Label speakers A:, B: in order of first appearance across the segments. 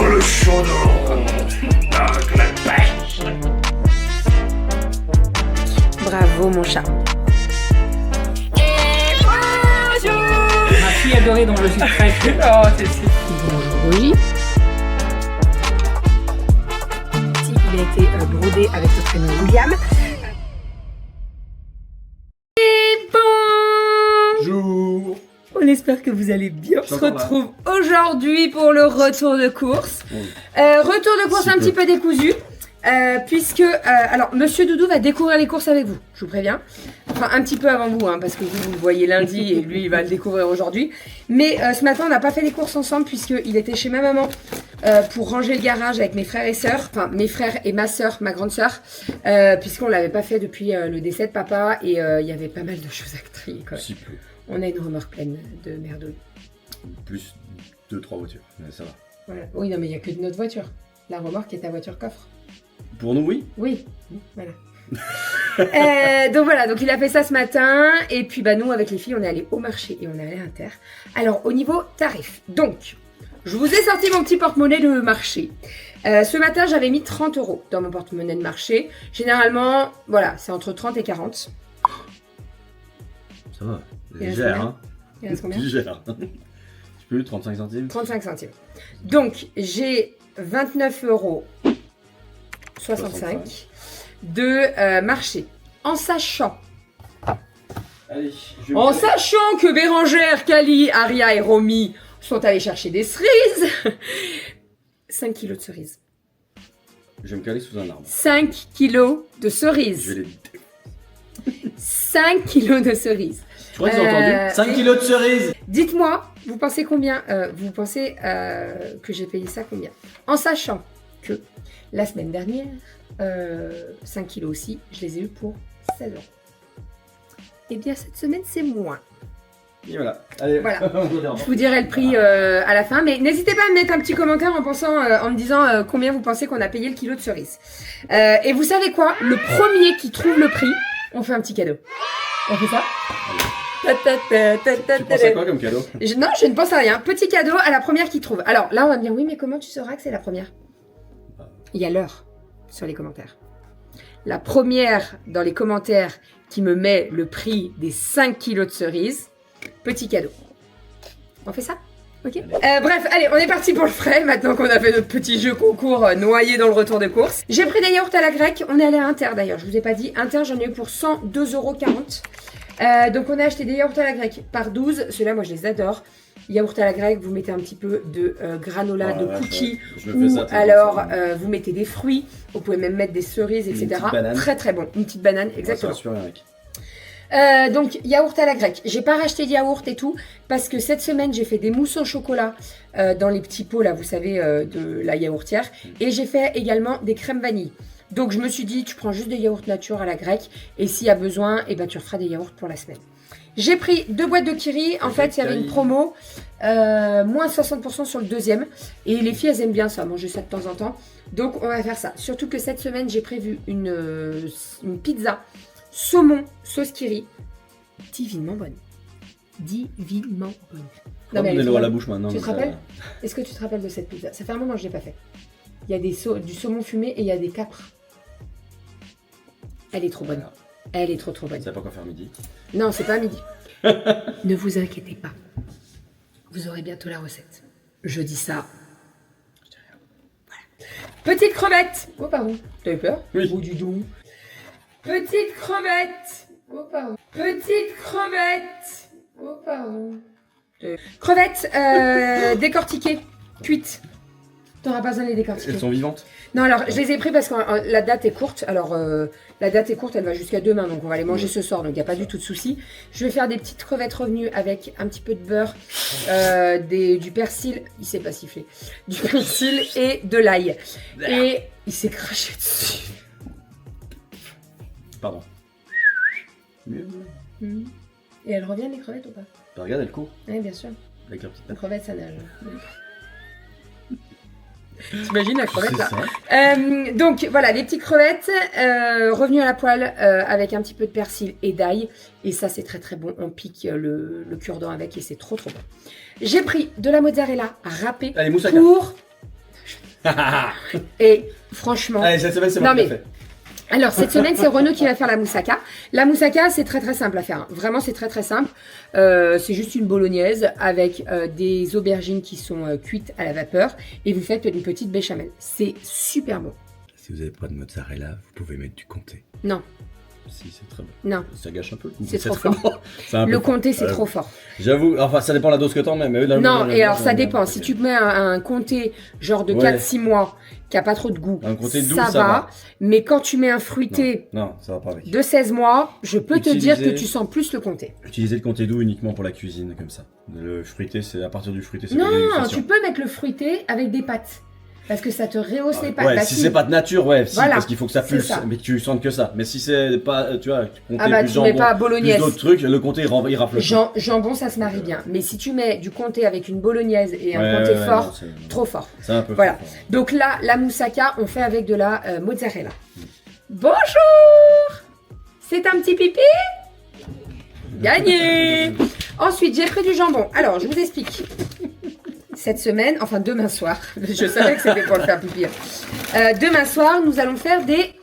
A: le chaudron avec la pêche.
B: Bravo mon chat.
C: Ma fille adorée dont je suis très fier.
D: Oh, c'est si.
B: Bonjour Roger. Il a été brodé avec le prénom William. Et bonjour. On espère que vous allez bien. On se retrouve aujourd'hui pour le retour de course. Retour de course un petit peu décousu. Puisque, alors, Monsieur Doudou va découvrir les courses avec vous, je vous préviens. Enfin, un petit peu avant vous, hein, parce que vous le voyez lundi et lui, il va le découvrir aujourd'hui. Mais ce matin, on n'a pas fait les courses ensemble puisqu'il était chez ma maman pour ranger le garage avec mes frères et sœurs. Enfin, mes frères et ma sœur, ma grande sœur, puisqu'on ne l'avait pas fait depuis le décès de papa et il y avait pas mal de choses à trier.
E: Si peu.
B: On a une remorque pleine de merde.
E: Plus 2-3 voitures, mais ça va.
B: Voilà. Oui, non, mais il n'y a que de notre voiture. La remorque est ta voiture coffre.
E: Pour nous, oui.
B: Oui, voilà. Donc voilà, donc il a fait ça ce matin. Et puis bah nous, avec les filles, on est allé au marché et on est allé à Inter. Alors, au niveau tarif, donc, je vous ai sorti mon petit porte-monnaie de marché. Ce matin, j'avais mis 30 € dans mon porte-monnaie de marché. Généralement, voilà, c'est entre 30 et 40.
E: Ça va.
B: Il reste
E: Gère,
B: combien
E: hein.
B: Il reste combien?
E: Tu gères. Tu peux 35 centimes.
B: 35 centimes. Donc, j'ai 29,65 € de marché. En sachant
E: Allez,
B: En sachant que Bérangère, Kali, Aria et Romy sont allés chercher des cerises. 5 kilos de cerises.
E: Je vais me caler sous un arbre.
B: 5 kilos de
E: Je
B: cerises.
E: vais les...
B: 5 kilos de cerises.
E: Je crois que j'ai entendu 5 kilos de cerises.
B: Dites-moi, vous pensez combien vous pensez que j'ai payé ça combien? En sachant que la semaine dernière, 5 kilos aussi, je les ai eu pour 16 €. Eh bien, cette semaine, c'est moins.
E: Et voilà. Allez,
B: Voilà. Je vous dirai le prix à la fin, mais n'hésitez pas à me mettre un petit commentaire en pensant, en me disant combien vous pensez qu'on a payé le kilo de cerises. Et vous savez quoi? Le premier qui trouve le prix, on fait un petit cadeau. On fait ça?
E: Tu penses à quoi comme cadeau?
B: Non, je ne pense à rien. Petit cadeau à la première qui trouve. Alors là, on va me dire, oui, mais comment tu sauras que c'est la première? Il y a l'heure sur les commentaires. La première dans les commentaires qui me met le prix des 5 kilos de cerises, petit cadeau. On fait ça? Ok. Bref, allez, on est parti pour le frais, maintenant qu'on a fait notre petit jeu concours noyé dans le retour de course. J'ai pris des yaourts à la grecque, on est allé à Inter d'ailleurs, je vous ai pas dit. Inter, j'en ai eu pour 102,40 €. Donc on a acheté des yaourts à la grecque par 12, ceux-là moi je les adore. Yaourt à la grecque, vous mettez un petit peu de granola, de cookies, ou alors vous mettez des fruits, vous pouvez même mettre des cerises, etc. Très très bon, une petite banane, exactement. Donc yaourt à la grecque, j'ai pas racheté de yaourt et tout parce que cette semaine j'ai fait des mousses au chocolat dans les petits pots là, vous savez, de la yaourtière, et j'ai fait également des crèmes vanille. Donc je me suis dit, tu prends juste des yaourts nature à la grecque et s'il y a besoin, eh ben, tu referas des yaourts pour la semaine. J'ai pris 2 boîtes de Kiri, en fait il y avait une promo, moins 60% sur le deuxième, et les filles elles aiment bien ça, manger ça de temps en temps, donc on va faire ça. Surtout que cette semaine j'ai prévu une pizza saumon sauce Kiri, divinement bonne. Divinement bonne.
E: Non, mais elle est à la bouche maintenant.
B: Tu te rappelles? Est-ce que tu te rappelles de cette pizza? Ça fait un moment que je ne l'ai pas fait. Il y a du saumon fumé et il y a des capres. Elle est trop bonne. Elle est trop bonne.
E: Tu sais pas quoi faire midi?
B: Non, c'est pas à midi. Ne vous inquiétez pas. Vous aurez bientôt la recette. Je dis ça. Je dis rien. Voilà. Petite crevette. Oh pardon. T'avais peur?
E: Oui.
B: Oh, dis donc. Petite crevette. Oh pardon. Petite crevette. Oh pardon. Crevettes décortiquées, cuites. T'auras pas besoin de les décortiquer.
E: Elles sont vivantes?
B: Non, alors je les ai pris parce que la date est courte. Alors la date est courte, elle va jusqu'à demain, donc on va les manger ce soir, donc il n'y a pas du tout de souci. Je vais faire des petites crevettes revenues avec un petit peu de beurre, du persil, il s'est pas sifflé, du persil et de l'ail. Et il s'est craché dessus.
E: Pardon.
B: Et elles reviennent les crevettes ou pas?
E: Bah, regarde, elle court.
B: Oui, bien sûr.
E: Avec la petite
B: Une crevette, ça nage. T'imagines la crevette là? Donc voilà, les petites crevettes revenues à la poêle avec un petit peu de persil et d'ail. Et ça, c'est très très bon. On pique le cure-dent avec et c'est trop trop bon. J'ai pris de la mozzarella râpée
E: Allez, moussaka.
B: pour... Je Et franchement...
E: Allez, cette semaine, c'est moi
B: Non,
E: qui l'ai
B: mais-
E: fait.
B: Alors, cette semaine, c'est Renaud qui va faire la moussaka. La moussaka, c'est très très simple à faire. Hein. Vraiment, c'est très très simple. C'est juste une bolognaise avec des aubergines qui sont cuites à la vapeur. Et vous faites une petite béchamel. C'est super bon.
E: Si vous n'avez pas de mozzarella, vous pouvez mettre du comté.
B: Non,
E: Si, c'est très bon.
B: non.
E: Ça gâche un peu le goût.
B: C'est trop
E: vraiment- c'est un peu
B: Le
E: fort.
B: comté, c'est trop fort.
E: J'avoue, enfin, ça dépend de la dose que t'en mets. Mais là,
B: Non,
E: moi,
B: et alors
E: j'en
B: ça
E: mets
B: dépend.
E: un
B: Si
E: paquet.
B: tu mets un comté genre de
E: Ouais.
B: 4-6 mois qui a pas trop de goût,
E: Un comté doux,
B: ça
E: ça va.
B: Mais quand tu mets un fruité
E: Non, ça va pas avec.
B: de 16 mois, je peux te dire que
E: Utiliser-
B: tu sens plus le comté.
E: Utilisez le comté doux uniquement pour la cuisine, comme ça. Le fruité, c'est à partir du fruité, c'est
B: Non,
E: pour dégustation.
B: tu peux mettre le fruité avec des pâtes. Parce que ça te rehausse les pâtes.
E: Ouais,
B: Bah,
E: si c'est pas de nature, ouais, si,
B: Voilà,
E: parce qu'il faut que ça
B: c'est
E: pulse,
B: ça.
E: mais que tu sentes que ça. Mais si c'est pas, tu vois, comté
B: Ah bah
E: plus
B: tu mets
E: jambon,
B: pas
E: plus
B: bolognaise.
E: d'autres trucs, le comté il rafle.
B: Jambon, ça se marie bien. Mais si tu mets du comté avec une bolognaise et un
E: Ouais,
B: comté
E: ouais,
B: fort,
E: non, c'est-
B: trop fort.
E: C'est un peu
B: Voilà.
E: fort.
B: Donc là, la moussaka, on fait avec de la mozzarella. Bonjour! C'est un petit pipi? Gagné! Ensuite, j'ai pris du jambon. Alors, je vous explique. Cette semaine, enfin demain soir, je savais que c'était pour le faire pipi. Demain soir, nous allons faire des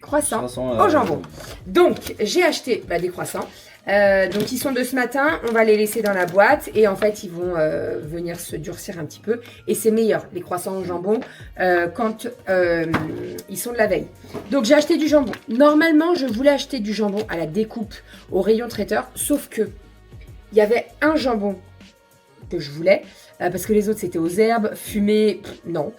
B: croissants
E: Croissants,
B: au jambon. Donc, j'ai acheté des croissants. Donc, ils sont de ce matin. On va les laisser dans la boîte. Et en fait, ils vont venir se durcir un petit peu. Et c'est meilleur, les croissants au jambon, quand ils sont de la veille. Donc, j'ai acheté du jambon. Normalement, je voulais acheter du jambon à la découpe au rayon traiteur. Sauf que il y avait un jambon que je voulais. Parce que les autres, c'était aux herbes, fumé. Non.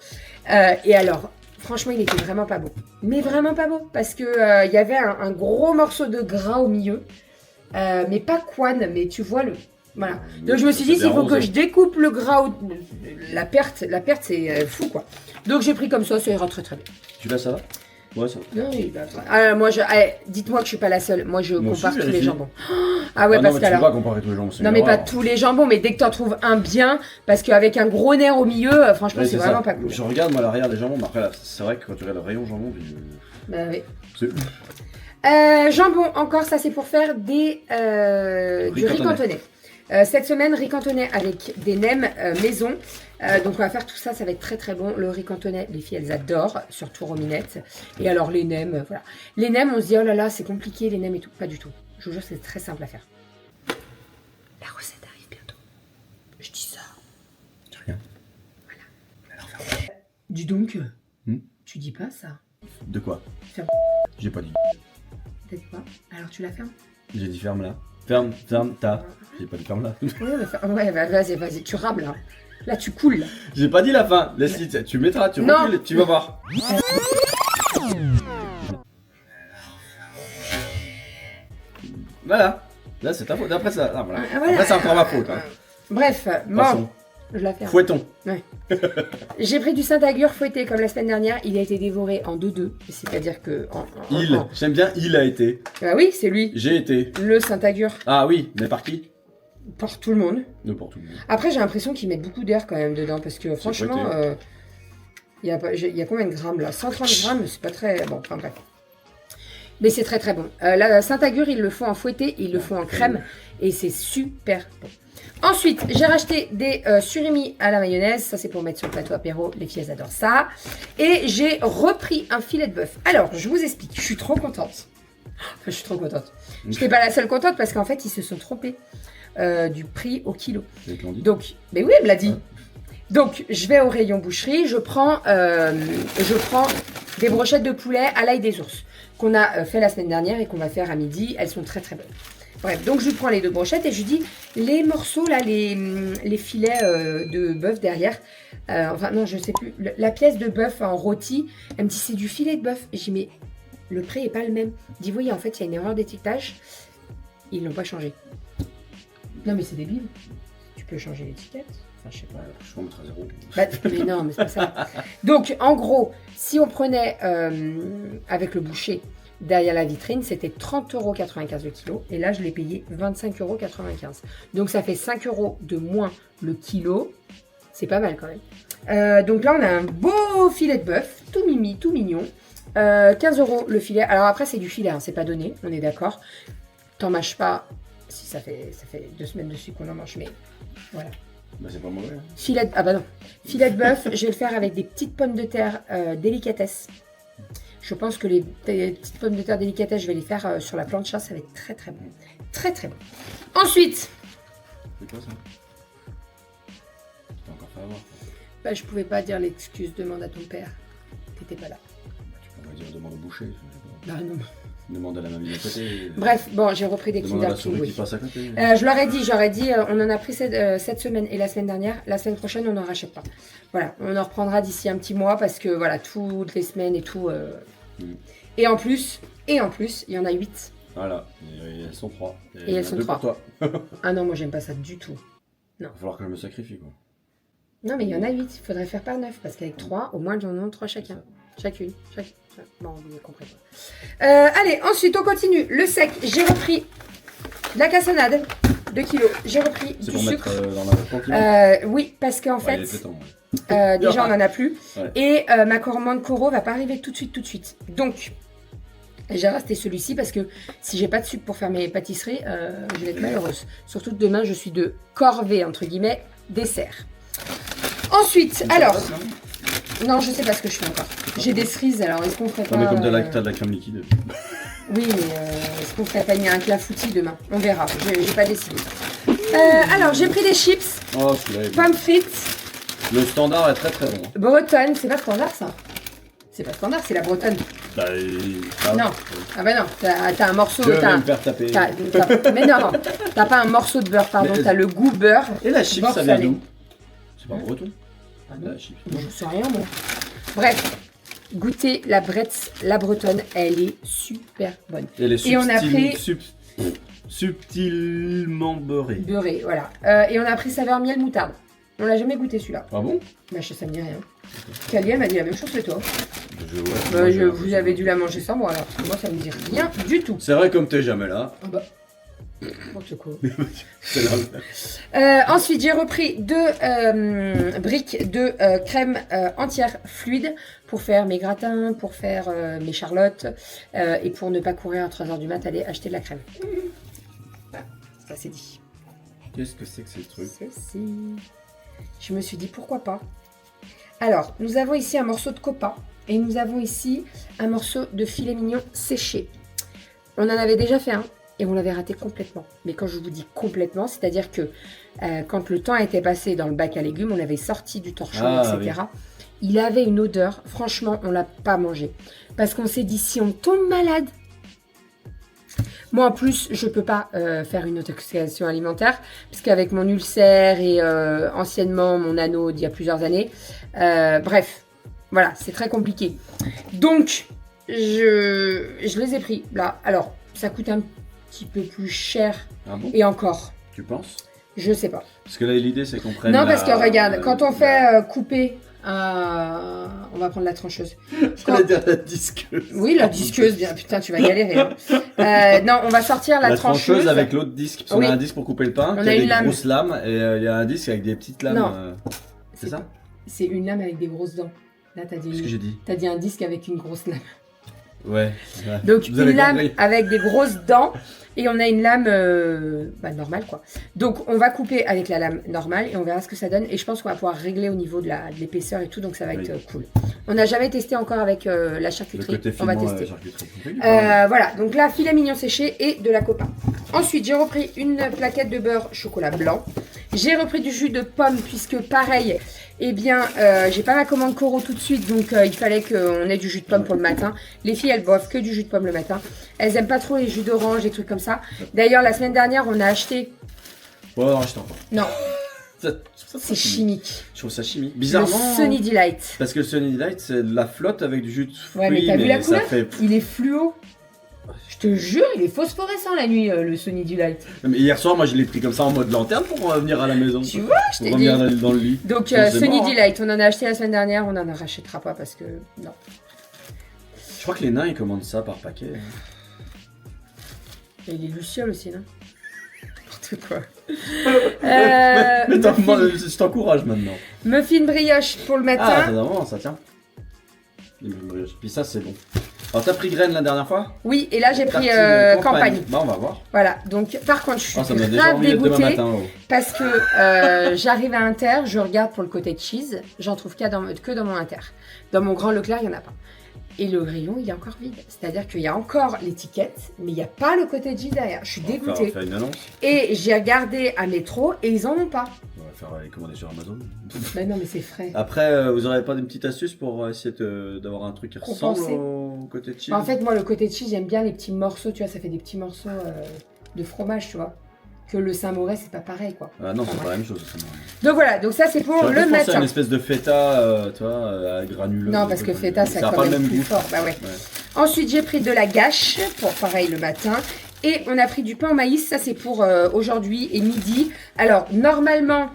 B: Et alors... Franchement, il était vraiment pas beau. Mais vraiment pas beau. Parce que il y avait un gros morceau de gras au milieu. Mais pas couenne, mais tu vois le... Voilà. Donc je me suis dit, s'il faut que je découpe le gras, la perte c'est fou quoi. Donc j'ai pris comme ça ira très très bien.
E: Tu l'as, ça va? Ouais, ça va.
B: Non, oui, moi, dites-moi que je suis pas la seule. Moi, je
E: Moi
B: compare
E: aussi,
B: tous les
E: vérifie.
B: jambons. Ah ouais,
E: Ah non,
B: parce
E: mais
B: que
E: tu peux
B: alors...
E: pas comparer tous les jambons. c'est
B: Non,
E: une
B: mais pas
E: horreur.
B: tous les jambons, mais dès que tu en trouves un bien, parce qu'avec un gros nerf au milieu, franchement,
E: Ouais,
B: c'est
E: ça.
B: vraiment pas cool.
E: Je regarde moi l'arrière des jambons, mais après là, c'est vrai que quand tu regardes le rayon jambon,
B: Bah oui.
E: c'est
B: Jambon, encore, ça c'est pour faire du riz cantonais. Cette semaine, riz cantonais avec des nems maison. Donc on va faire tout ça, ça va être très très bon. Le riz cantonais, les filles elles adorent, surtout Rominette. Et alors les nems, voilà. Les nems, on se dit oh là là, c'est compliqué les nems et tout. Pas du tout. Je vous jure, c'est très simple à faire. La recette arrive bientôt. Je dis ça.
E: rien.
B: Dis donc,
E: Hmm.
B: tu dis pas ça.
E: De quoi?
B: Ferme.
E: J'ai pas dit.
B: T'as dit quoi? Alors tu la fermes?
E: J'ai dit ferme là. Ferme ta. J'ai pas dit ferme là.
B: Ouais, vas-y, tu rames là. Là, tu coules. Là.
E: J'ai pas dit la fin. Laisse-y, tu mettras, tu
B: Non.
E: recules, tu vas voir. Voilà. Là, c'est ta faute. Après, ça, ah, voilà.
B: Ah, voilà.
E: Après, c'est encore ma faute. Hein.
B: Bref, bon,
E: Passons.
B: je la ferme.
E: Fouettons.
B: J'ai pris du Saint-Agur fouetté comme la semaine dernière. Il a été dévoré en 2-2. C'est-à-dire que...
E: Il. J'aime bien il a été.
B: Ah oui, c'est lui.
E: J'ai été.
B: Le Saint-Agur.
E: Ah oui, mais par qui?
B: Pour tout le monde.
E: N'importe où.
B: Après, j'ai l'impression qu'ils mettent beaucoup d'air quand même dedans. Parce que franchement,
E: fouetté.
B: il y a combien de grammes là? 130 grammes, c'est pas très... Bon, enfin bref. Mais c'est très très bon. La Saint-Agur, ils le font en fouetté, ils le font en crème. Et c'est super bon. Ensuite, j'ai racheté des surimi à la mayonnaise. Ça, c'est pour mettre sur le plateau apéro. Les filles, elles adorent ça. Et j'ai repris un filet de bœuf. Alors, je vous explique. Je suis trop contente. Enfin, je suis trop contente. Je n'étais pas la seule contente parce qu'en fait, ils se sont trompés du prix au kilo.
E: C'est dit.
B: Donc, mais oui, elle me l'a dit. Donc, je vais au rayon boucherie. Je prends des brochettes de poulet à l'ail des ours qu'on a fait la semaine dernière et qu'on va faire à midi. Elles sont très très bonnes. Bref, donc je prends les 2 brochettes et je dis les morceaux là, les filets de bœuf derrière. Enfin non, je sais plus. La pièce de bœuf en rôti, elle me dit c'est du filet de bœuf. J'ai dit mais le prix est pas le même. Elle dit oui, en fait il y a une erreur d'étiquetage. Ils l'ont pas changé. Non mais c'est débile. Tu peux changer l'étiquette. Enfin je sais pas.
E: Je vais en mettre à 0.
B: Bah, mais non, mais c'est pas ça. Donc, en gros, si on prenait avec le boucher derrière la vitrine, c'était 30,95 € le kilo. Et là, je l'ai payé 25,95 €. Donc, ça fait 5 € de moins le kilo. C'est pas mal quand même. Donc là, on a un beau filet de bœuf, tout mimi, tout mignon. 15 € le filet. Alors après, c'est du filet, hein, c'est pas donné, on est d'accord. T'en mâches pas. Si ça fait 2 semaines dessus qu'on en mange, mais voilà.
E: Bah, c'est pas mauvais. Hein.
B: Filet... Ah bah non. Filet de bœuf, je vais le faire avec des petites pommes de terre délicatesse. Je pense que les petites pommes de terre délicatesse, je vais les faire sur la plancha, ça va être très très bon. Très très bon. Ensuite,
E: C'est quoi ça? Tu t'es encore fait avoir.
B: bah, je pouvais pas dire l'excuse, demande à ton père. T'étais pas là.
E: Tu peux pas dire demande au boucher.
B: Bah non.
E: Demande à la mamie à côté.
B: Bref, bon, j'ai repris des
E: Demande à
B: Kinder
E: la souris
B: King,
E: qui
B: oui.
E: passe à côté.
B: Je j'aurais dit, on en a pris cette semaine et la semaine dernière. La semaine prochaine, on n'en rachète pas. Voilà, on en reprendra d'ici un petit mois parce que voilà, toutes les semaines et tout. Et en plus, il y en a 8.
E: Voilà, et elles sont 3.
B: Et elles sont 3.
E: Pour toi.
B: Ah non, moi j'aime pas ça du tout.
E: Il va falloir que je me sacrifie quoi.
B: Non, mais il y en a 8. Il faudrait faire par 9 parce qu'avec 3, au moins j'en ai 3 chacun. Chacune. Bon, vous avez compris. Allez, ensuite on continue. Le sec, j'ai repris de la cassonade, 2 kilos. J'ai repris
E: C'est
B: du
E: pour
B: sucre.
E: mettre dans la continent.
B: Oui, parce qu'en fait,
E: Il était temps, ouais.
B: déjà on en a plus.
E: Ouais.
B: Et ma commande Coro va pas arriver tout de suite. Donc, j'ai resté celui-ci parce que si j'ai pas de sucre pour faire mes pâtisseries, je vais être malheureuse. Surtout que demain je suis de corvée, entre guillemets, dessert. Ensuite, alors... Non, je sais pas ce que je fais encore. J'ai des cerises, alors est-ce qu'on ferait pas...
E: Non mais comme t'as de la crème liquide.
B: Oui, mais est-ce qu'on ferait pas un clafoutis demain? On verra, j'ai pas décidé. Alors, j'ai pris des chips,
E: Oh celui-là est bon.
B: pommes frites,
E: Le standard est très très bon.
B: bretonne. C'est pas standard ça? C'est pas standard, c'est la bretonne.
E: Bah,
B: Non. Ah bah non, t'as un morceau...
E: Je vais
B: t'as-
E: me faire taper.
B: Mais non, t'as pas un morceau de beurre, pardon,
E: Mais-
B: t'as le goût beurre.
E: Et la chip
B: beurre
E: ça vient
B: salé.
E: d'où? C'est pas breton.
B: Ah non.
E: La chip.
B: Je sais rien, moi. Bref, goûtez la bretz, la bretonne, elle est super bonne.
E: Et les
B: Et on a pris-
E: subtilement beurré.
B: Beurré, voilà. Et on a pris saveur miel moutarde. On l'a jamais goûté celui-là.
E: Ah bon?
B: Bah, ça me dit rien. Kalia m'a dit la même chose que toi.
E: Ouais,
B: Vous avez dû la manger sans moi alors. Parce que moi, ça me dit rien du tout.
E: C'est vrai comme t'es jamais là.
B: Ah bah. N'importe quoi.
E: C'est là.
B: Ensuite, j'ai repris 2 briques de crème entière fluide pour faire mes gratins, pour faire mes charlottes et pour ne pas courir à 3h du mat aller acheter de la crème. Voilà, ça c'est dit.
E: Qu'est-ce que c'est que ces trucs?
B: Ceci. Je me suis dit pourquoi pas. Alors, nous avons ici un morceau de copa et nous avons ici un morceau de filet mignon séché. On en avait déjà fait un et on l'avait raté complètement. Mais quand je vous dis complètement, c'est-à-dire que quand le temps était passé dans le bac à légumes, on l'avait sorti du torchon, etc. Oui. Il avait une odeur, franchement, on l'a pas mangé. Parce qu'on s'est dit, si on tombe malade, moi en plus, je peux pas faire une intoxication alimentaire, puisqu'avec mon ulcère et anciennement mon anneau d'il y a plusieurs années, bref, voilà, c'est très compliqué. Donc, je les ai pris là. Alors, ça coûte un petit peu plus cher.
E: Ah bon?
B: Et encore,
E: Tu penses?
B: je sais pas.
E: Parce que là l'idée c'est qu'on prenne.
B: Non, parce que regarde, quand on fait couper, on va prendre la trancheuse.
E: J'allais dire la disqueuse.
B: Oui, la disqueuse, bien. Putain, tu vas galérer. Hein. Non, on va sortir la trancheuse
E: avec l'autre disque. Parce qu'on a un disque pour couper le pain,
B: On
E: qui
B: a
E: a
B: une
E: des
B: lame.
E: grosses lames, et il y a un disque avec des petites lames.
B: Non.
E: C'est ça?
B: C'est une lame avec des grosses dents. Là, t'as
E: C'est ce que j'ai dit.
B: dit un disque avec une grosse lame.
E: Ouais.
B: Donc,
E: Vous avez
B: une lame
E: compris.
B: avec des grosses dents. Et on a une lame normale, quoi. Donc, on va couper avec la lame normale et on verra ce que ça donne. Et je pense qu'on va pouvoir régler au niveau de l'épaisseur et tout. Donc, ça va être cool. On n'a jamais testé encore avec la
E: Le
B: charcuterie.
E: côté
B: On va
E: finement,
B: tester.
E: charcuterie.
B: Voilà, donc là, filet mignon séché et de la copa. Ensuite, j'ai repris une plaquette de beurre chocolat blanc. J'ai repris du jus de pomme puisque pareil, eh bien, j'ai pas ma commande Coro tout de suite, donc il fallait qu'on ait du jus de pomme pour le matin. Les filles, elles boivent que du jus de pomme le matin. Elles aiment pas trop les jus d'orange, des trucs comme ça. D'ailleurs, la semaine dernière, on a acheté...
E: Ouais, non, je t'en parle.
B: Non,
E: Ça,
B: c'est chimique.
E: Je trouve ça chimique.
B: Le
E: Bizarrement.
B: Sunny Delight.
E: Parce que le Sunny Delight, c'est de la flotte avec du jus de fruits.
B: Ouais, mais t'as vu la
E: ça
B: couleur
E: fait...
B: Il est fluo. Je te jure, il est phosphorescent la nuit, le Sunny Delight.
E: Mais hier soir, moi, je l'ai pris comme ça en mode lanterne pour venir à la maison.
B: Tu vois, je t'ai
E: Pour
B: dit.
E: revenir dans le lit.
B: Donc,
E: C'est
B: Sunny
E: mort, hein.
B: Delight, on en a acheté la semaine dernière, on n'en rachètera pas parce que... Non.
E: Je crois que les nains, ils commandent ça par paquet.
B: Et les lucioles aussi, non? N'importe quoi.
E: Attends, moi, je t'encourage maintenant.
B: Muffin brioche pour le
E: Ah,
B: matin.
E: ça avance, ça tient. Les brioches. Puis ça, c'est bon. Alors t'as pris graine la dernière fois?
B: Oui, et là j'ai pris
E: Tartine
B: campagne.
E: Bah on va voir.
B: Voilà, donc par contre, je suis
E: Ça me donne déjà
B: grave
E: envie de demain
B: dégoûtée
E: matin.
B: parce que j'arrive à Inter, je regarde pour le côté cheese, j'en trouve que dans mon Inter. Dans mon Grand Leclerc, il n'y en a pas. Et le rayon, il est encore vide. C'est-à-dire qu'il y a encore l'étiquette, mais il n'y a pas le côté cheese derrière. Je suis dégoûtée.
E: On va faire une annonce.
B: Et j'ai regardé à Métro et ils en ont pas.
E: On va faire les commander sur Amazon.
B: Mais non, mais c'est frais.
E: Après, vous aurez pas des petites astuces pour essayer d'avoir un truc qui ressemble
B: Compenser.
E: au côté cheese?
B: En fait, moi, le côté cheese, j'aime bien les petits morceaux, tu vois, ça fait des petits morceaux de fromage, tu vois. Que le Saint-Maurès, c'est pas pareil, quoi.
E: Ah non, c'est
B: Enfin,
E: pas la même chose.
B: Donc voilà, donc ça c'est pour
E: J'aurais
B: le
E: peut-être pensé à
B: matin.
E: une espèce de feta, tu vois, granuleux.
B: Non, parce que feta, ça
E: a
B: quand
E: pas le
B: même
E: même
B: plus
E: goût.
B: fort. Bah ouais. Ensuite, j'ai pris de la gâche pour pareil le matin. Et on a pris du pain au maïs, ça c'est pour aujourd'hui et midi. Alors, normalement,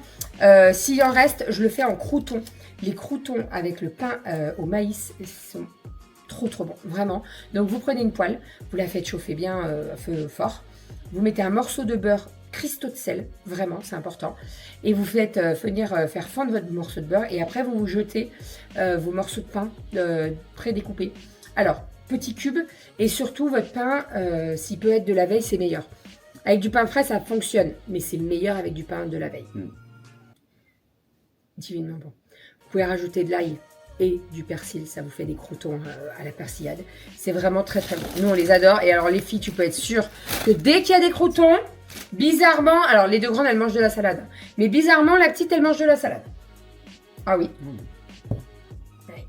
B: s'il en reste, je le fais en croûtons. Les croûtons avec le pain au maïs sont trop bons, vraiment. Donc, vous prenez une poêle, vous la faites chauffer bien à feu fort. Vous mettez un morceau de beurre, cristaux de sel, vraiment, c'est important. Et vous faites venir faire fondre votre morceau de beurre. Et après, vous jetez vos morceaux de pain prédécoupés. Alors, petits cubes. Et surtout, votre pain, s'il peut être de la veille, c'est meilleur. Avec du pain frais, ça fonctionne. Mais c'est meilleur avec du pain de la veille. Divinement bon. Vous pouvez rajouter de l'ail et du persil. Ça vous fait des croûtons à la persillade. C'est vraiment très bon. Nous, on les adore. Et alors, les filles, tu peux être sûre que dès qu'il y a des croûtons, bizarrement, alors les deux grandes, elles mangent de la salade. Mais bizarrement, la petite, elle mange de la salade. Ah oui. Ouais.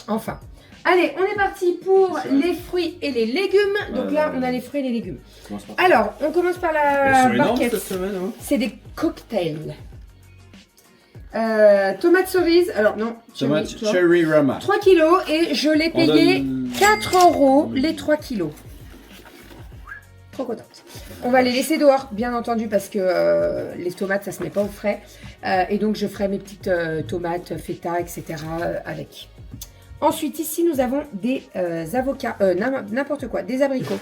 B: Enfin. Allez, on est parti pour les fruits et les légumes. Donc là, on a les fruits et les légumes. Alors, on commence par la barquette. C'est des cocktails. Tomates cerises. Alors non,
E: Tomate cherry rama.
B: 3 kilos et je l'ai payé 4 € les 3 kilos. Trop contente. On va les laisser dehors, bien entendu, parce que les tomates, ça se met pas au frais. Et donc, je ferai mes petites tomates, feta, etc. Avec. Ensuite, ici, nous avons des avocats, n'importe quoi, des abricots.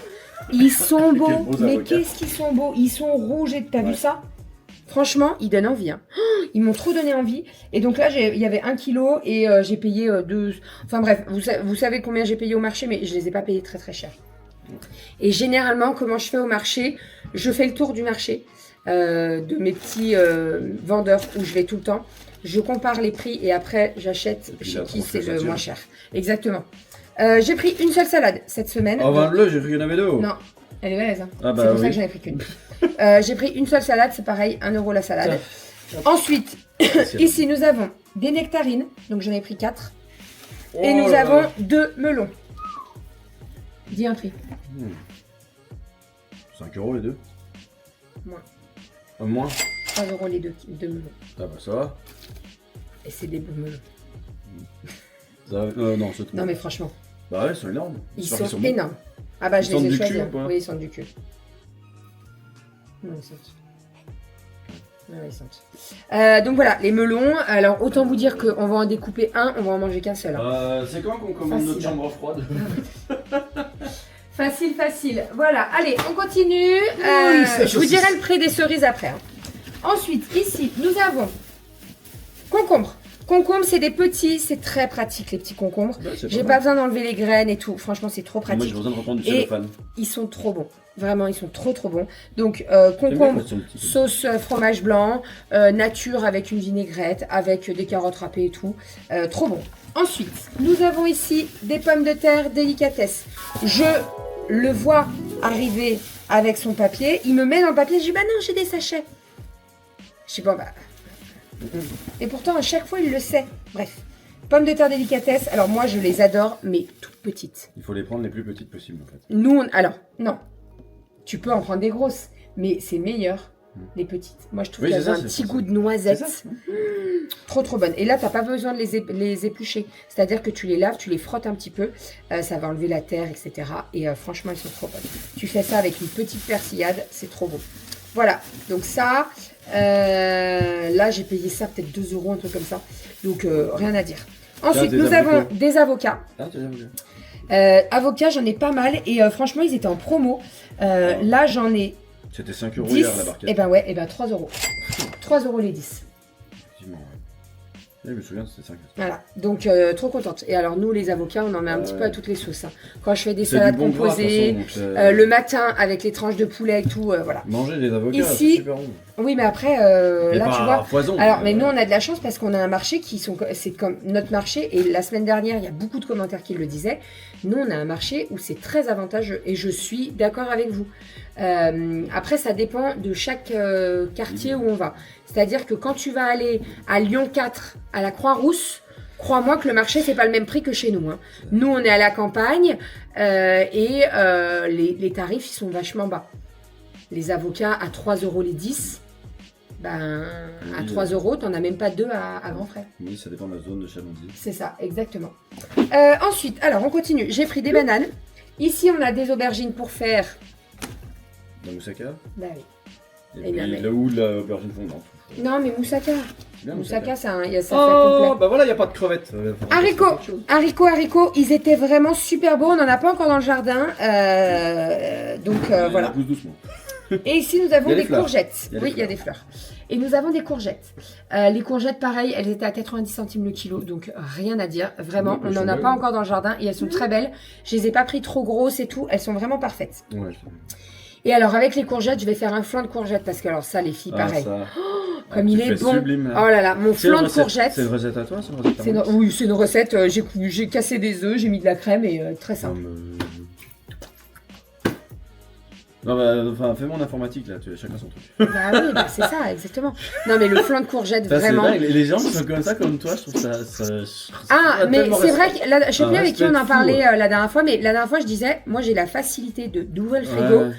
B: Ils sont beaux, mais qu'est-ce qu'ils sont beaux. Ils sont rouges, et t'as vu ça? Franchement, ils donnent envie. Hein. Ils m'ont trop donné envie. Et donc là, il y avait 1 kilo et j'ai payé 2... Enfin bref, vous savez combien j'ai payé au marché, mais je les ai pas payés très cher. Et généralement, comment je fais au marché? Je fais le tour du marché de mes petits vendeurs où je vais tout le temps. Je compare les prix et après, j'achète chez qui c'est le moins cher. Exactement. J'ai pris une seule salade cette semaine.
E: Oh, vends-le, j'ai cru qu'il y en avait deux.
B: Non, elle est balèze. Hein.
E: Ah bah
B: c'est pour
E: oui.
B: ça que j'en ai pris qu'une. J'ai pris une seule salade, c'est pareil, 1 € la salade. Ensuite, ici, nous avons des nectarines. Donc, j'en ai pris 4. Et nous avons 2 melons. Dis un prix.
E: 5 € les deux.
B: Moins.
E: Moins
B: 3 € les deux melons.
E: Ah bah ça va.
B: Et c'est des beaux melons.
E: Non, c'est tout.
B: Non mais franchement,
E: Bah ouais, ils sont énormes.
B: ils
E: J'espère
B: sont
E: qu'ils bons.
B: énormes. Ah bah je
E: Ils sentent
B: les ai
E: du
B: choisis.
E: cul
B: Hein.
E: ou pas
B: Oui, ils sentent du cul. Non, ils sentent. Ouais, ils sentent. Donc voilà, les melons. Alors autant vous dire qu'on va en découper un, on va en manger qu'un seul. Hein.
E: C'est quand qu'on commande notre chambre froide?
B: Facile. Voilà, allez, on continue. Je vous dirai le prix des cerises après. Hein. Ensuite, ici, nous avons concombres. Concombres, c'est des petits, c'est très pratique les petits concombres.
E: Ouais,
B: J'ai pas besoin d'enlever les graines et tout. Franchement, c'est trop
E: Moi
B: pratique.
E: j'ai besoin de reprendre du
B: Et
E: cellophane.
B: ils sont trop bons. Vraiment, ils sont trop bons. Donc,
E: J'aime bien
B: concombre,
E: quand ils sont petits.
B: sauce fromage blanc, nature avec une vinaigrette, avec des carottes râpées et tout. Trop bon. Ensuite, nous avons ici des pommes de terre délicatesse. Je le vois arriver avec son papier. Il me met dans le papier. Je dis, bah non, j'ai des sachets. Je dis, bon, bah... Et pourtant, à chaque fois, il le sait. Bref. Pommes de terre délicatesse. Alors, moi, je les adore, mais toutes petites.
E: Il faut les prendre les plus petites possibles en fait.
B: Nous, alors, non. Tu peux en prendre des grosses, mais c'est meilleur les petites. Moi, je trouve
E: Oui,
B: qu'elles
E: c'est
B: ont
E: ça,
B: un
E: c'est
B: petit
E: ça.
B: goût de noisette.
E: C'est ça.
B: Trop bonne. Et là, t'as pas besoin de les éplucher. C'est-à-dire que tu les laves, tu les frottes un petit peu. Ça va enlever la terre, etc. Et franchement, elles sont trop bonnes. Tu fais ça avec une petite persillade, c'est trop bon. Voilà. Donc ça, là, j'ai payé ça peut-être 2 €, un truc comme ça. Donc, rien à dire. Ensuite, nous avons des avocats.
E: Ah, t'as déjà vu.
B: Avocats, j'en ai pas mal. Et franchement, ils étaient en promo. Là, j'en ai
E: C'était 5 €
B: 10.
E: hier la barquette.
B: Et ben ouais, et ben 3 €. 3 € les 10.
E: Effectivement, ouais. Je me souviens, c'était 5.
B: Voilà, donc trop contente. Et alors nous les avocats, on en met un petit peu à toutes les sauces. Hein. Quand je fais des
E: C'est
B: salades
E: du bon gras, de toute
B: composées,
E: façon, donc,
B: le matin avec les tranches de poulet et tout, voilà.
E: manger les avocats,
B: Ici-
E: c'est super bon.
B: Oui, mais après,
E: Et
B: là
E: pas
B: tu vois.
E: à foison.
B: Alors, mais nous on a de la chance parce qu'on a un marché c'est comme notre marché. Et la semaine dernière, il y a beaucoup de commentaires qui le disaient. Nous, on a un marché où c'est très avantageux et je suis d'accord avec vous. Après, ça dépend de chaque quartier où on va. C'est-à-dire que quand tu vas aller à Lyon 4, à la Croix-Rousse, crois-moi que le marché, c'est pas le même prix que chez nous. Hein. Nous, on est à la campagne et les tarifs, ils sont vachement bas. Les avocats à 3 € les 10, ben, à
E: Oui,
B: 3 €, t'en as même pas 2 à grands frais.
E: Oui, ça dépend de la zone de Chamonix.
B: C'est ça, exactement. Ensuite, alors on continue. J'ai pris des bananes. Ici, on a des aubergines pour faire.
E: La moussaka.
B: Bah oui.
E: Et
B: Eh bien,
E: puis
B: mais-
E: là où l'aubergine fondante.
B: Non, mais moussaka.
E: Bien,
B: Moussaka, ça fait
E: Oh,
B: complet.
E: bah voilà, il n'y a pas de crevettes.
B: Haricots, ils étaient vraiment super beaux. On n'en a pas encore dans le jardin. Donc voilà.
E: Pousse doucement.
B: Et ici, nous avons
E: Il y a des
B: des
E: fleurs.
B: courgettes.
E: Il y a des
B: Oui, il y a des fleurs. Et nous avons des courgettes. Les courgettes, pareil, elles étaient à 90 centimes le kilo. Donc rien à dire. Vraiment,
E: Oui,
B: on
E: elles
B: n'en
E: sont
B: a
E: belles.
B: pas encore dans le jardin. Et elles sont très belles. Je les ai pas pris trop grosses et tout. Elles sont vraiment parfaites.
E: Ouais,
B: Et alors, avec les courgettes, je vais faire un flan de courgettes. Parce que alors ça, les filles, pareil.
E: Ça.
B: Comme
E: tu
B: il est
E: fais
B: bon.
E: Sublime, là.
B: Oh là là, mon
E: C'est une
B: flan de
E: recette-
B: courgettes.
E: C'est une recette à toi, c'est une recette à
B: C'est
E: moi
B: oui, c'est une recette. J'ai cassé des œufs, j'ai mis de la crème et très
E: Non,
B: simple.
E: Non, bah, enfin, fais mon informatique là, chacun son truc.
B: Bah oui, bah, c'est ça, exactement. Non, mais le flan de courgettes,
E: Ça, c'est
B: vraiment.
E: dingue, les gens qui sont comme ça, comme toi, je trouve ça.
B: Ah, mais
E: tellement
B: c'est vrai que je sais
E: un
B: plus avec qui on
E: respect
B: en
E: fou,
B: parlait la dernière fois, mais la dernière fois, je disais, moi j'ai la facilité d'ouvrir le frigo.
E: Ouais.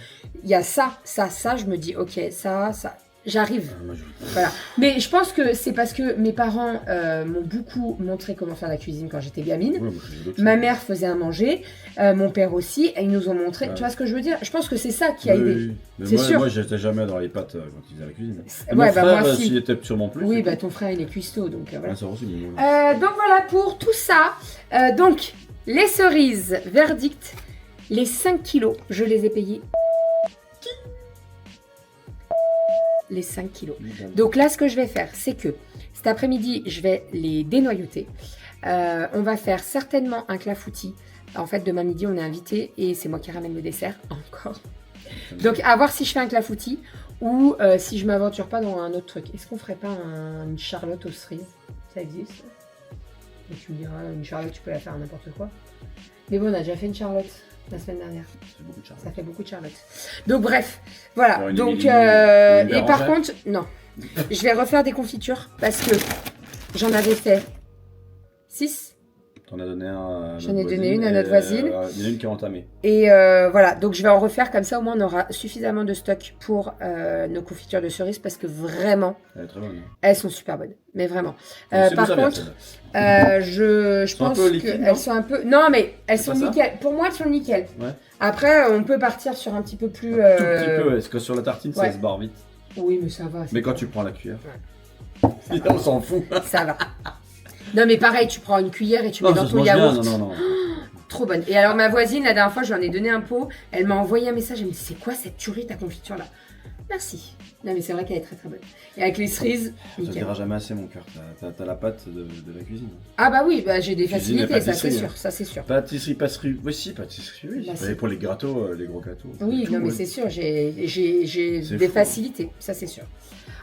B: Il y a ça, je me dis, ok, ça, j'arrive.
E: Ah, moi, je-
B: Voilà. Mais je pense que c'est parce que mes parents m'ont beaucoup montré comment faire la cuisine quand j'étais gamine.
E: Ouais, moi, je fais d'autres
B: Ma
E: choses.
B: mère faisait à manger, mon père aussi, et ils nous ont montré.
E: Ouais.
B: Tu vois ce que je veux dire? Je pense que c'est ça qui a
E: Oui,
B: aidé.
E: oui. Mais
B: C'est
E: moi,
B: sûr.
E: Moi, j'étais jamais dans les pâtes quand ils faisaient la cuisine. Et
B: Ouais,
E: mon
B: bah,
E: frère,
B: moi aussi.
E: s'il était sûrement plus.
B: Oui,
E: c'est
B: bah
E: tout.
B: ton frère il est cuistot, donc voilà.
E: Ah, ça aussi, mais bon.
B: Donc voilà pour tout ça. Donc les cerises, verdict, les 5 kilos, je les ai payés. Les 5 kilos. Donc là, ce que je vais faire, c'est que cet après-midi, je vais les dénoyauter. On va faire certainement un clafoutis. En fait, demain midi, on est invité et c'est moi qui ramène le dessert, encore. Donc, à voir si je fais un clafoutis ou si je m'aventure pas dans un autre truc. Est-ce qu'on ferait pas une charlotte aux cerises? Ça existe? Et tu me diras, une charlotte, tu peux la faire à n'importe quoi. Mais bon, on a déjà fait une charlotte la semaine dernière.
E: C'est beaucoup de charme.
B: Ça fait beaucoup de charlotte. Donc bref, voilà.
E: Alors, une-
B: Donc
E: une
B: et par
E: bérangère.
B: contre, non. Je vais refaire des confitures parce que j'en avais fait 6.
E: T'en as donné un à
B: J'en
E: notre
B: ai donné
E: voisine
B: une à notre
E: et,
B: voisine.
E: Il y en a une qui est entamée.
B: Et voilà, donc je vais en refaire comme ça, au moins on aura suffisamment de stock pour nos confitures de cerises parce que vraiment,
E: Elle est très bonne. hein.
B: elles sont super bonnes. Mais vraiment.
E: Donc, c'est
B: Par
E: nous, ça vient,
B: contre,
E: celle-là.
B: je
E: sont un
B: pense
E: peu liquides, non
B: qu'elles sont un peu... Non, mais elles
E: C'est
B: sont
E: pas ça
B: nickel. Pour moi, elles sont nickel.
E: Ouais.
B: Après, on peut partir sur un petit peu plus...
E: Un tout petit peu, parce que sur la tartine,
B: ouais.
E: ça se barre vite.
B: Oui, mais ça va.
E: Mais quand tu prends la cuillère,
B: Ça va.
E: on s'en fout.
B: Ça va. Non, mais pareil, tu prends une cuillère et tu mets
E: Non,
B: dans
E: ça se
B: ton
E: mange
B: yaourt.
E: bien, non.
B: Trop bonne. Et alors, ma voisine, la dernière fois, je lui en ai donné un pot. Elle m'a envoyé un message. Elle me dit, c'est quoi cette tuerie, ta confiture là? Merci. Non, mais c'est vrai qu'elle est très très bonne. Et avec les cerises,
E: Ça
B: nickel.
E: dira jamais assez, mon cœur. T'as la pâte de la cuisine.
B: Ah bah oui, bah, j'ai des
E: Cuisine et
B: facilités, ça c'est
E: pâtisserie,
B: sûr. Ça c'est sûr.
E: Pâtisserie, oui, si, pâtisserie, oui.
B: Bah,
E: Et
B: c'est-
E: pour les gâteaux, les gros gâteaux.
B: Oui,
E: tout,
B: non, mais
E: ouais.
B: c'est sûr, j'ai
E: C'est
B: des
E: fou.
B: facilités, ça c'est sûr.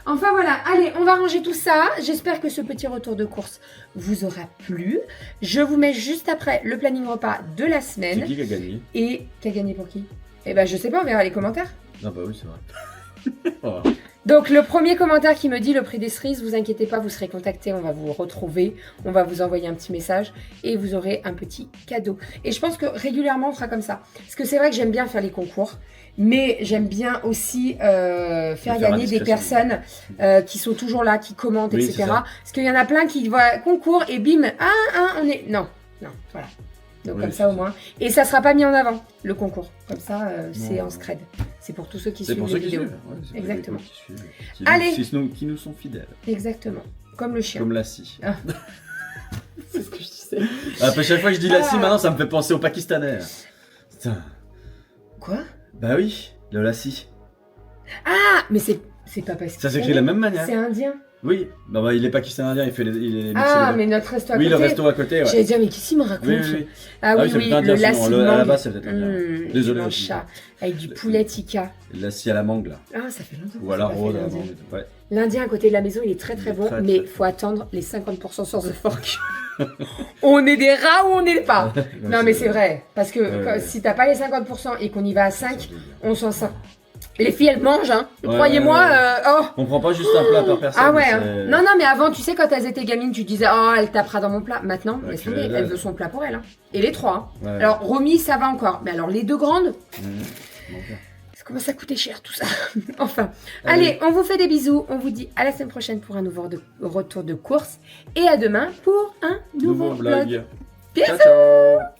B: Enfin voilà, allez, on va ranger tout ça. J'espère que ce petit retour de course vous aura plu. Je vous mets juste après le planning repas de la
E: C'est
B: semaine.
E: qui a gagné?
B: Et qui a gagné pour qui? Eh ben je sais pas, on verra les commentaires.
E: Ah bah oui, c'est vrai. Voilà.
B: Donc le premier commentaire qui me dit le prix des cerises, vous inquiétez pas, vous serez contacté, on va vous retrouver, on va vous envoyer un petit message et vous aurez un petit cadeau. Et je pense que régulièrement on fera comme ça. Parce que c'est vrai que j'aime bien faire les concours, mais j'aime bien aussi faire
E: faire à
B: gagner des
E: discrétion.
B: personnes qui sont toujours là, qui commentent,
E: Oui,
B: etc.
E: c'est ça.
B: Parce qu'il y en a plein qui voient concours et bim, on est... Non, voilà. Donc
E: Oui,
B: comme
E: c'est
B: ça au
E: ça.
B: moins. Et ça sera pas mis en avant, le concours. Comme ça, c'est
E: Non.
B: en scred. C'est pour tous ceux qui
E: C'est
B: suivent
E: pour
B: les
E: ceux qui
B: vidéos.
E: suivent. Ouais, c'est pour les
B: Exactement.
E: gens qui suivent. Qui
B: Allez.
E: qui nous sont fidèles.
B: Exactement. Comme le chien.
E: Comme la scie.
B: Ah. C'est ce que je disais.
E: Après chaque fois que je dis la scie,
B: Ah.
E: maintenant ça me fait penser aux Pakistanais. Putain.
B: Quoi?
E: Bah oui, le lassi.
B: Ah, mais c'est pas parce que.
E: Ça s'écrit de la même manière.
B: C'est indien.
E: Oui, bah, il est pakistanais indien, il fait les
B: Ah, mais notre resto à
E: oui,
B: côté.
E: le resto à côté, ouais.
B: J'allais dire, mais qu'est-ce qu'il me raconte?
E: Oui, oui, oui.
B: Ah oui,
E: c'est
B: oui,
E: peut-être indien,
B: le lassi
E: sinon, à la
B: mangue.
E: base, c'est peut-être indien. Désolé,
B: Dimanche
E: aussi.
B: chat, avec du poulet tikka.
E: Lassi à la mangue, là.
B: Ah, ça fait longtemps.
E: Ou à la
B: qu'on s'est pas
E: rôde,
B: fait
E: à la
B: l'Indien.
E: mangue. Ouais.
B: L'Indien à côté de la maison, il est très très
E: Il est
B: bon,
E: très,
B: mais
E: très
B: il faut attendre les 50% sur The Fork. On est des rats ou on n'est pas? Non, mais c'est vrai, parce que
E: ouais.
B: si t'as pas les 50% et qu'on y va à 5, on s'en sort. Les filles, elles mangent, hein.
E: Ouais,
B: Croyez-moi,
E: ouais.
B: oh.
E: On prend pas juste un plat par personne.
B: Ah ouais,
E: c'est-
B: hein. Non, non, mais avant, tu sais, quand elles étaient gamines, tu disais, oh, elle tapera dans mon plat. Maintenant,
E: Ouais,
B: laisse
E: que
B: tomber,
E: dalle.
B: elle veut son plat pour elle. Hein. Et les trois. Hein.
E: Ouais.
B: Alors, Romy, ça va encore. Mais alors, les deux grandes,
E: Bon,
B: ça commence à coûter cher tout ça. Enfin,
E: Allez.
B: allez, on vous fait des bisous. On vous dit à la semaine prochaine pour un nouveau retour de course. Et à demain pour un nouveau vlog.
E: vlog.
B: Bisous.
E: Ciao, ciao.